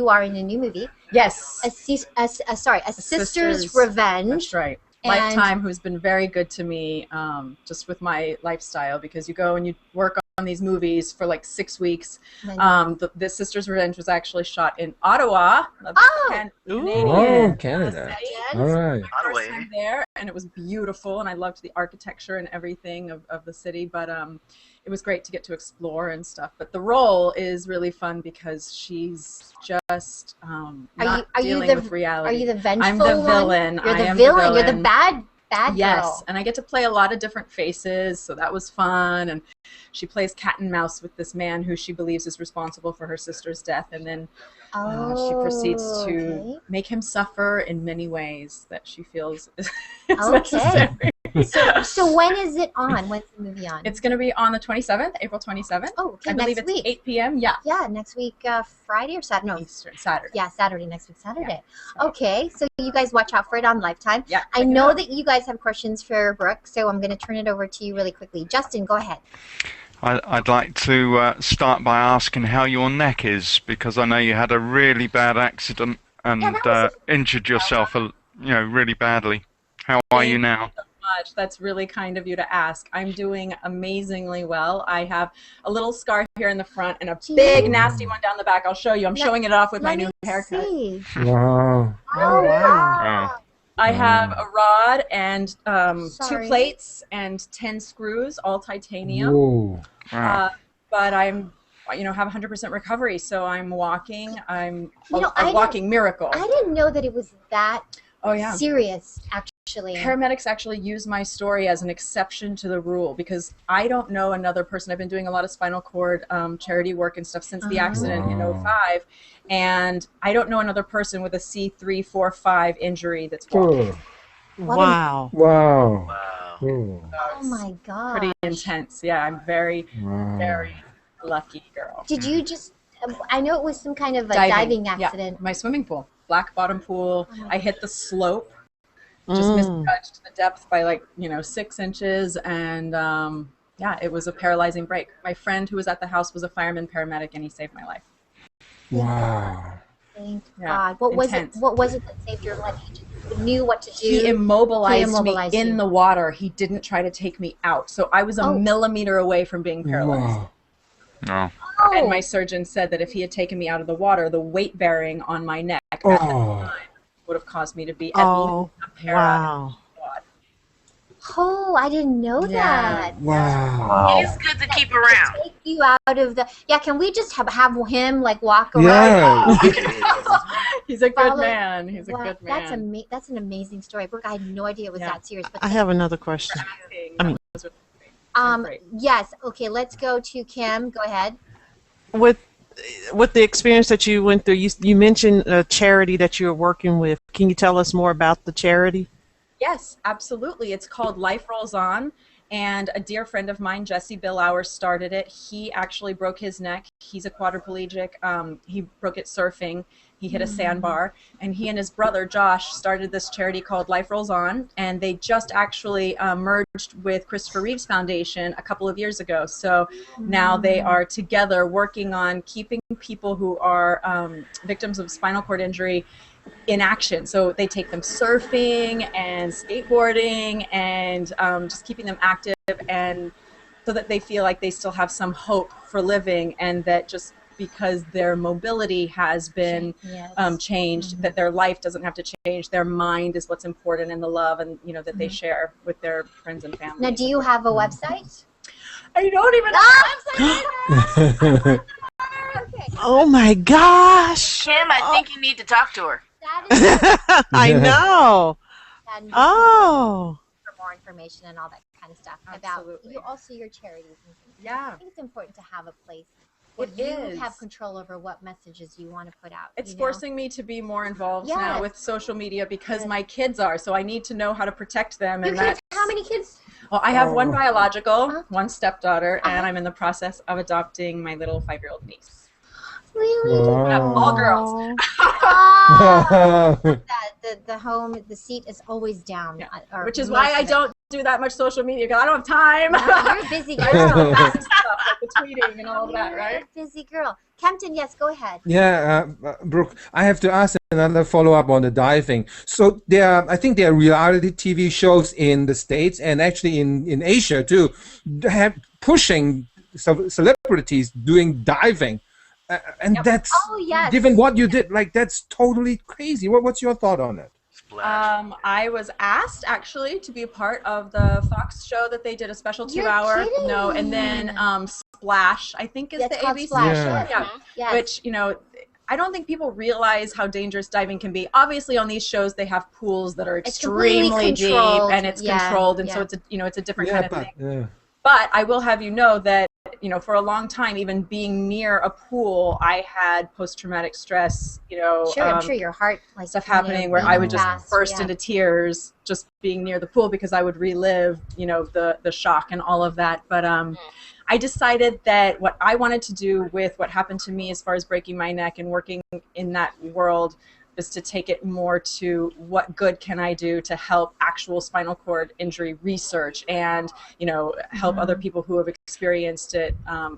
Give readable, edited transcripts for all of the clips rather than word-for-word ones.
are in a new movie. Yes. A Sister's Revenge. That's right. And Lifetime, who's been very good to me, just with my lifestyle, because you go and you work on these movies for like 6 weeks. The Sister's Revenge was actually shot in Ottawa. Canada. All right. First time there, and it was beautiful, and I loved the architecture and everything of the city. But it was great to get to explore and stuff. But the role is really fun because she's just not dealing with reality. Are you the vengeful I'm the villain. You're the villain. You're the bad girl. Yes, and I get to play a lot of different faces, so that was fun. And she plays cat and mouse with this man who she believes is responsible for her sister's death, and then she proceeds to make him suffer in many ways that she feels is necessary. So when is it on? When's the movie on? It's going to be on the 27th, April 27th. Oh, okay. I believe it's 8 p.m. Yeah. Yeah, next week, Friday or Saturday? No, Eastern, Saturday. Yeah, Saturday, next week, Saturday. Yeah. Okay, so you guys watch out for it on Lifetime. Yeah. I know that you guys have questions for Brooke, so I'm going to turn it over to you really quickly. Justin, go ahead. I'd like to start by asking how your neck is, because I know you had a really bad accident and injured yourself, really badly. How are you now? Thank you so much. That's really kind of you to ask. I'm doing amazingly well. I have a little scar here in the front and a big nasty one down the back. I'll show you. I'm showing it off with my new haircut. Wow. Oh, wow. I have a rod and 2 plates and 10 screws, all titanium. Whoa. But I'm, have 100% recovery, so I'm walking. I'm a walking miracle. I didn't know that it was that serious, actually. Paramedics actually use my story as an exception to the rule, because I don't know another person. I've been doing a lot of spinal cord charity work and stuff since the accident in 2005. And I don't know another person with a C3, 4, 5 injury that's walking. Wow. Oh my God. Pretty intense. Yeah, I'm very, very lucky girl. Did you just, I know it was some kind of a diving accident. Yeah, my swimming pool, black bottom pool. I hit the slope, just misjudged the depth by 6 inches. And it was a paralyzing break. My friend who was at the house was a fireman paramedic, and he saved my life. Wow. Thank God. What was it that saved your life? He just knew what to do. He immobilized me in the water. He didn't try to take me out. So I was a millimeter away from being paralyzed. Wow. And my surgeon said that if he had taken me out of the water, the weight bearing on my neck at that time would have caused me to be at least a paralyzed. Oh, I didn't know that. Wow. It's good to keep around. Take you out of the. Yeah, can we just have him walk around? Yeah. He's a good man. He's a good man. That's an amazing story, Brooke. I had no idea it was that serious. But I have another question. Yes. Okay. Let's go to Kim. Go ahead. With the experience that you went through, you mentioned a charity that you're working with. Can you tell us more about the charity? Yes, absolutely. It's called Life Rolls On, and a dear friend of mine, Jesse Billauer, started it. He actually broke his neck. He's a quadriplegic. He broke it surfing. He hit a sandbar, and he and his brother, Josh, started this charity called Life Rolls On, and they just actually merged with Christopher Reeve's Foundation a couple of years ago. So now they are together working on keeping people who are victims of spinal cord injury in action. So they take them surfing and skateboarding and just keeping them active, and so that they feel like they still have some hope for living, and that just because their mobility has been changed, that their life doesn't have to change. Their mind is what's important, and the love and that they share with their friends and family. Now, do you have a website? I don't even have a website. Oh my gosh. Kim, I think you need to talk to her. I know. For more information and all that kind of stuff about your charities and things. Yeah. I think it's important to have a place where you have control over what messages you want to put out. It's forcing me to be more involved now with social media, because my kids are, so I need to know how to protect them. Your kids? How many kids? Well, I have one biological, one stepdaughter, and I'm in the process of adopting my little 5-year-old niece. Really? All girls. The seat is always down. Which is why I don't do that much social media, because I don't have time. No, you're busy girl. The the tweeting and all of that, right? Busy girl. Kempton, yes, go ahead. Yeah, Brooke, I have to ask another follow-up on the diving. So I think there are reality TV shows in the States and actually in Asia too, pushing celebrities doing diving. And Yep. that's, Oh, yes. given what you did, like that's totally crazy. What's your thought on it? Splash. I was asked actually to be a part of the Fox show that they did a special You're 2-hour. kidding. No, and then Splash, I think is That's the called ABC Splash. Yeah. show. Yeah. Yes. Which, you know, I don't think people realize how dangerous diving can be. Obviously, on these shows, they have pools that are It's completely extremely deep controlled. and it's Yeah, controlled, and yeah. so it's a different Yeah, kind of but thing. But I will have you know that, you know, for a long time, even being near a pool, I had post-traumatic stress, you know, Sure, I'm sure your heart like stuff happening where I would just fast, burst yeah. into tears just being near the pool because I would relive, you know, the shock and all of that. But I decided that what I wanted to do with what happened to me as far as breaking my neck and working in that world is to take it more to what good can I do to help actual spinal cord injury research and, you know, help other people who have experienced it,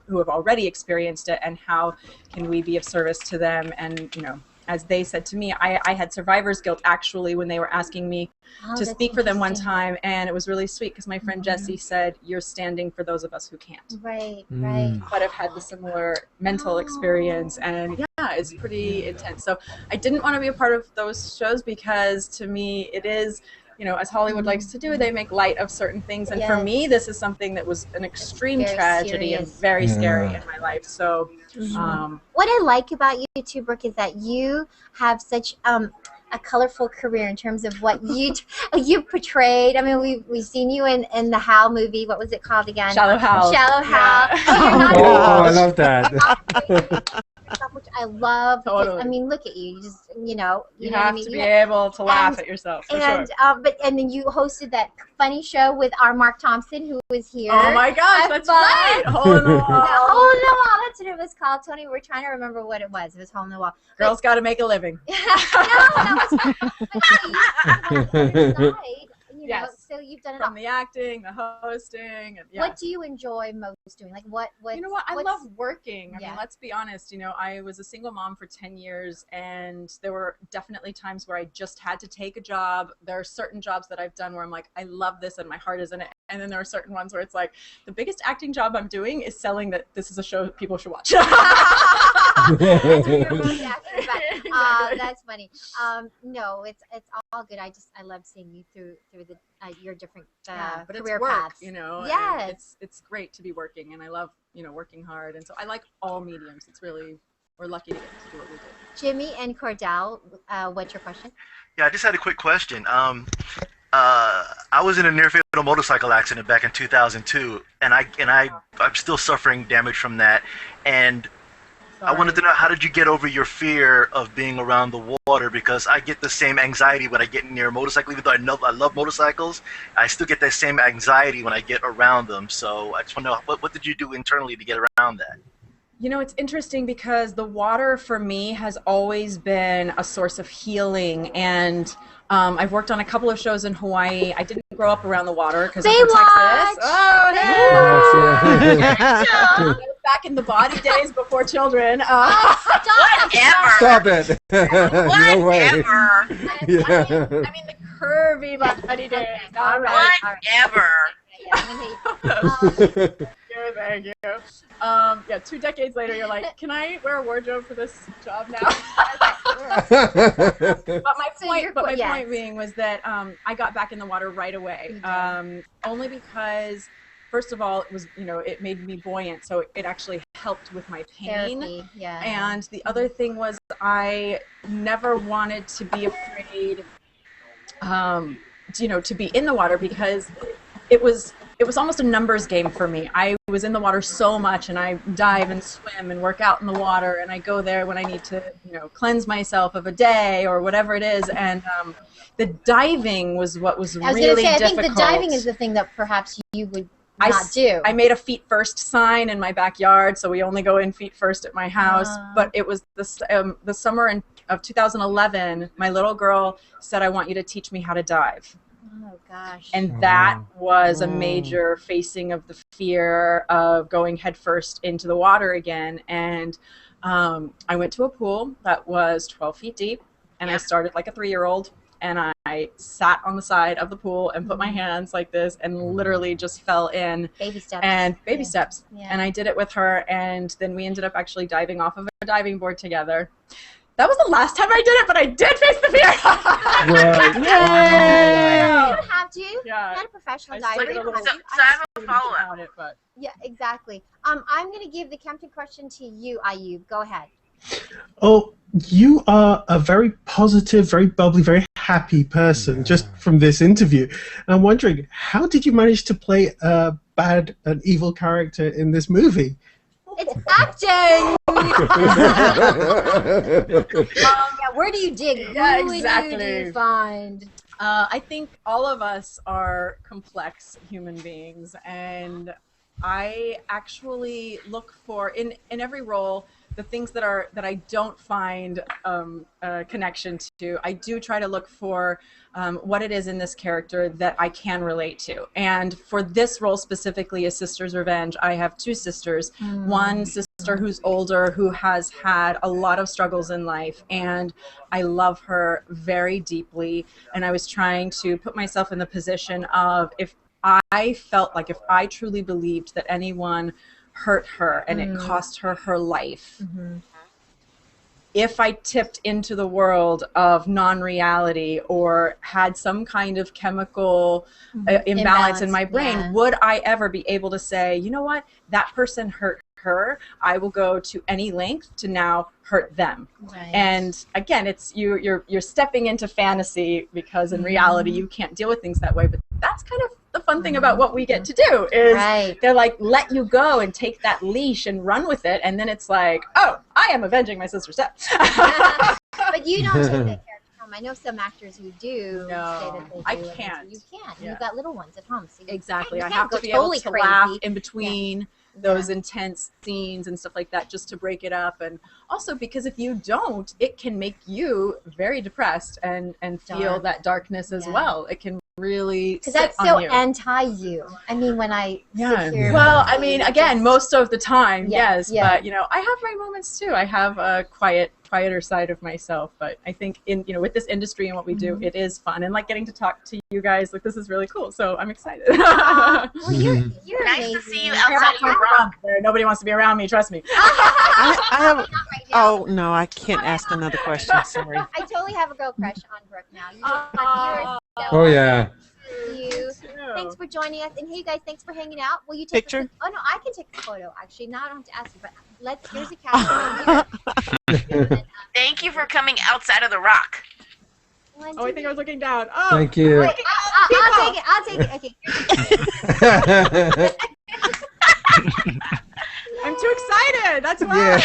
who have already experienced it, and how can we be of service to them. And, you know, as they said to me, I had survivor's guilt actually when they were asking me to that's speak for them one interesting. time, and it was really sweet because my friend Jessie said, "You're standing for those of us who can't." Right, Mm. right. But I've had the similar mental experience, and yeah, it's pretty intense. So I didn't want to be a part of those shows because to me it is, you know, as Hollywood likes to do, they make light of certain things, and for Yes. me this is something that was an extreme Very tragedy and serious. very scary Yeah. in my life. So What I like about you too, Brooke, is that you have such a colorful career in terms of what you portrayed. I mean, we've seen you in the Hal movie. What was it called again? Shallow Hal. Shallow Hal. Yeah. You're not Oh, I love that. stuff, which I love. Because, Totally. I mean, look at you. You just, you know You know what I have mean? to be able to laugh and- at yourself, for And sure. and then you hosted that funny show with our Mark Thompson, who was here. Oh my gosh, Have that's fun. right. Hole in the Yeah, wall. Hole in the Wall. That's what it was called. Tony, we're trying to remember what it was. It was Hole in the Wall. Girls got to make a living. No, that was fun. But hey, you know, Yes. so you've done it all. From the acting, the hosting, and yeah. What do you enjoy most doing? Like what? You know what? I love working. I Yeah. mean, let's be honest. You know, I was a single mom for 10 years, and there were definitely times where I just had to take a job. There are certain jobs that I've done where I'm like, I love this, and my heart is in it. And then there are certain ones where it's like, the biggest acting job I'm doing is selling that this is a show people should watch. That's what you're really asking about. Exactly. That's funny. No, it's all good. I love seeing you through the your different Yeah, but career it's work, paths. you know. and Yes. it's great to be working, and I love, you know, working hard, and so I like all mediums. It's really, we're lucky to get to do what we do. Jimmy and Cordell, what's your question? Yeah, I just had a quick question. I was in a near fatal motorcycle accident back in 2002, and I'm still suffering damage from that. And I wanted to know, how did you get over your fear of being around the water? Because I get the same anxiety when I get near a motorcycle. Even though I love motorcycles, I still get that same anxiety when I get around them. So I just want to know, what did you do internally to get around that? You know, it's interesting because the water for me has always been a source of healing, and I've worked on a couple of shows in Hawaii. I didn't grow up around the water because I'm from Baywatch! Texas. Oh, Yes, hey! Back in the body days before children. Whatever. Stop it. No way. Whatever. Yeah. I mean the curvy body days. All right. Whatever. Thank you. Yeah, 2 decades later, you're like, can I wear a wardrobe for this job now? But my point being was that I got back in the water right away. Only because, first of all, it was, you know, it made me buoyant, so it actually helped with my pain. Therapy, yeah. And the other thing was, I never wanted to be afraid, you know, to be in the water, because it was almost a numbers game for me. I was in the water so much, and I dive and swim and work out in the water, and I go there when I need to, you know, cleanse myself of a day or whatever it is. And the diving was what was I was really going to say, I difficult. think the diving is the thing that perhaps you would not do. I made a feet first sign in my backyard, so we only go in feet first at my house. But it was the summer of 2011, my little girl said, I want you to teach me how to dive. Oh gosh. And that was a Oh. major facing of the fear of going headfirst into the water again. And I went to a pool that was 12 feet deep, and I started like a 3-year-old, and I sat on the side of the pool and put my hands like this and literally just fell in. Baby steps. And baby Yeah. steps. Yeah. And I did it with her, and then we ended up actually diving off of a diving board together. That was the last time I did it, but I did face the fear. Right. You don't have to. Yeah. Not a professional I diver. still You get a don't little- have to. So I have a follow-up. about it, but Yeah, exactly. I'm going to give the Captain question to you, Ayub. Go ahead. Oh, you are a very positive, very bubbly, very happy person just from this interview. And I'm wondering, how did you manage to play an evil character in this movie? It's acting. Yeah, where do you dig? Yeah, Who exactly. do you find? I think all of us are complex human beings, and I actually look for in every role the things that I don't find a connection to. I do try to look for what it is in this character that I can relate to. And for this role specifically, A Sister's Revenge, I have 2 sisters. One sister who's older, who has had a lot of struggles in life, and I love her very deeply. And I was trying to put myself in the position of, if I felt like, if I truly believed that anyone hurt her and it cost her her life, if I tipped into the world of non-reality or had some kind of chemical imbalance in my brain, yeah. would I ever be able to say, you know what, that person hurt her, I will go to any length to now hurt them. Right. And again, it's you're stepping into fantasy, because in reality you can't deal with things that way. But that's kind of the fun thing about what we get to do, is they're like, let you go and take that leash and run with it, and then it's like, oh, I am avenging my sister's death. But you don't take that character home. I know some actors who do say No, that they do. I and can't. You can't. Yeah. You've got little ones at home. So you Exactly. You I can't have go to be totally able to laugh crazy. in between those intense scenes and stuff like that, just to break it up. And also because if you don't, it can make you very depressed and feel Dark. that darkness as well. It can really Because sit that's on so you. anti-you. I mean, when I sit here. Well, I mean, again, most of the time, yes. Yeah. But, I have my moments too. I have a quieter side of myself. But I think with this industry and what we do, it is fun. And like getting to talk to you guys, like, this is really cool. So I'm excited. Well, you're Nice amazing. to see you outside of your rock. Nobody wants to be around me, trust me. I have. Not right now. Oh no, I can't ask another question. Sorry. I totally have a girl crush on Brooke now. You're Oh yeah. you. Thanks for joining us. And hey, you guys, thanks for hanging out. Will you take Picture? Oh no, I can take a photo. Actually, now I don't have to ask you. But here's a camera. Here. Thank you for coming outside of the rock. One, Oh, I two, think I was looking down. Oh, Thank you. wait, I'll take it. Okay. Here's I'm too excited. That's why. Yeah.